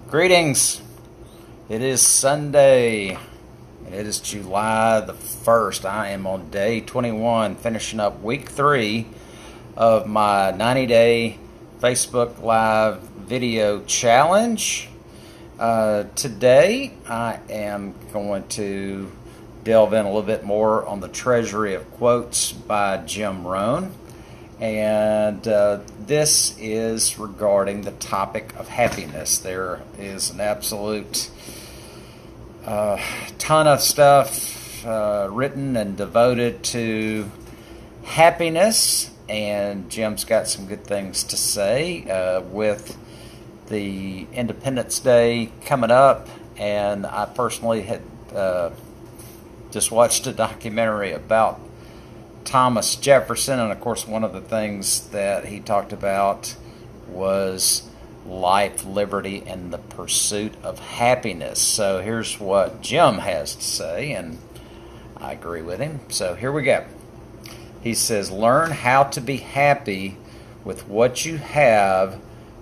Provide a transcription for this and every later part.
Greetings. It is Sunday, and it is July the 1st. I am on day 21, finishing up week 3 of my 90-day Facebook Live video challenge. Today, I am going to delve in a little bit more on the Treasury of quotes by Jim Rohn. And this is regarding the topic of happiness. There is an absolute ton of stuff written and devoted to happiness, and Jim's got some good things to say with the Independence Day coming up. And I personally had just watched a documentary about Thomas Jefferson, and of course one of the things that he talked about was life, liberty, and the pursuit of happiness. So here's what Jim has to say, and I agree with him. So here we go. He says, learn how to be happy with what you have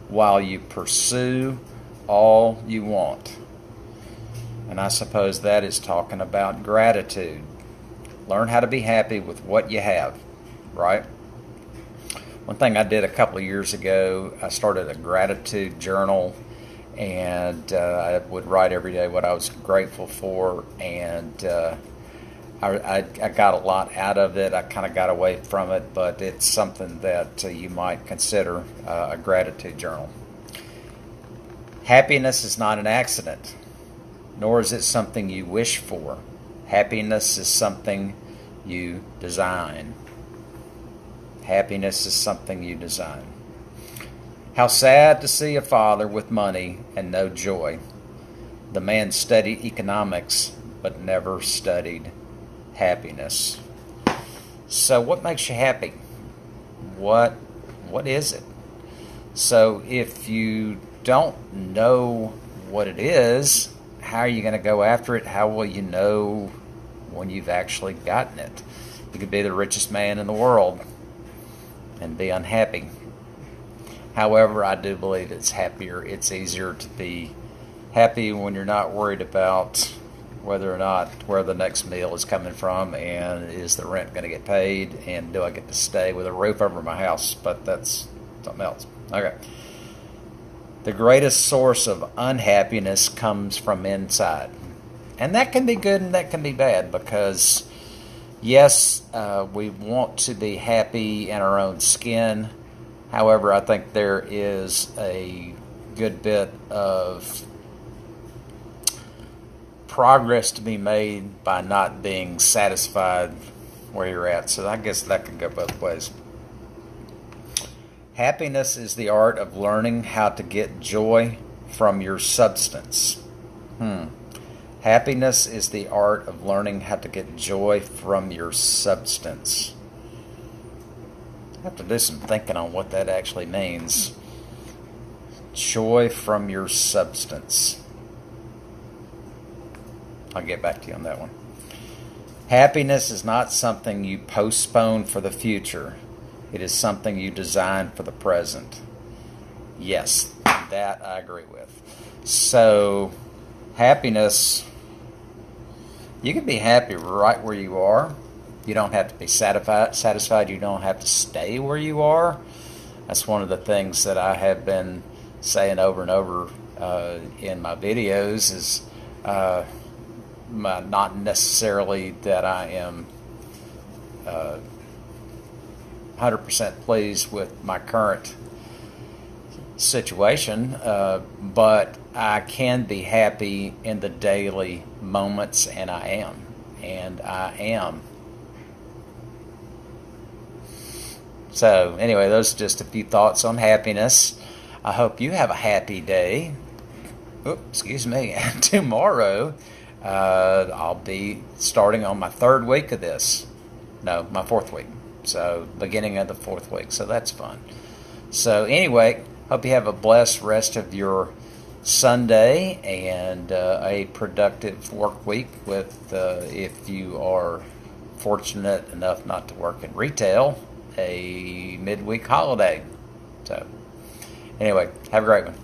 while you pursue all you want. And I suppose that is talking about gratitude. Learn how to be happy with what you have, right? One thing I did a couple of years ago, I started a gratitude journal, and I would write every day what I was grateful for, and I got a lot out of it. I kind of got away from it, but it's something that you might consider a gratitude journal. Happiness is not an accident, nor is it something you wish for. Happiness is something you design. Happiness is something you design. How sad to see a father with money and no joy. The man studied economics but never studied happiness. So what makes you happy? What is it? So if you don't know what it is, how are you going to go after it? How will you know when you've actually gotten it? You could be the richest man in the world and be unhappy. However, I do believe it's easier to be happy when you're not worried about whether or not where the next meal is coming from, and is the rent going to get paid, and do I get to stay with a roof over my house? But that's something else. Okay. The greatest source of unhappiness comes from inside. And that can be good and that can be bad, because, yes, we want to be happy in our own skin. However, I think there is a good bit of progress to be made by not being satisfied where you're at. So I guess that can go both ways. Happiness is the art of learning how to get joy from your substance. Happiness is the art of learning how to get joy from your substance. I have to do some thinking on what that actually means. Joy from your substance. I'll get back to you on that one. Happiness is not something you postpone for the future. It is something you design for the present. Yes, that I agree with. So, happiness, you can be happy right where you are. You don't have to be satisfied. You don't have to stay where you are. That's one of the things that I have been saying over and over in my videos is not necessarily that I am 100% pleased with my current situation, but I can be happy in the daily moments, and I am. So anyway, those are just a few thoughts on happiness. I hope you have a happy day. Excuse me. Tomorrow, I'll be starting on my 3rd week of this. No, my 4th week. So beginning of the 4th week. So that's fun. So anyway, hope you have a blessed rest of your Sunday and a productive work week with, if you are fortunate enough not to work in retail, a midweek holiday. So anyway, have a great one.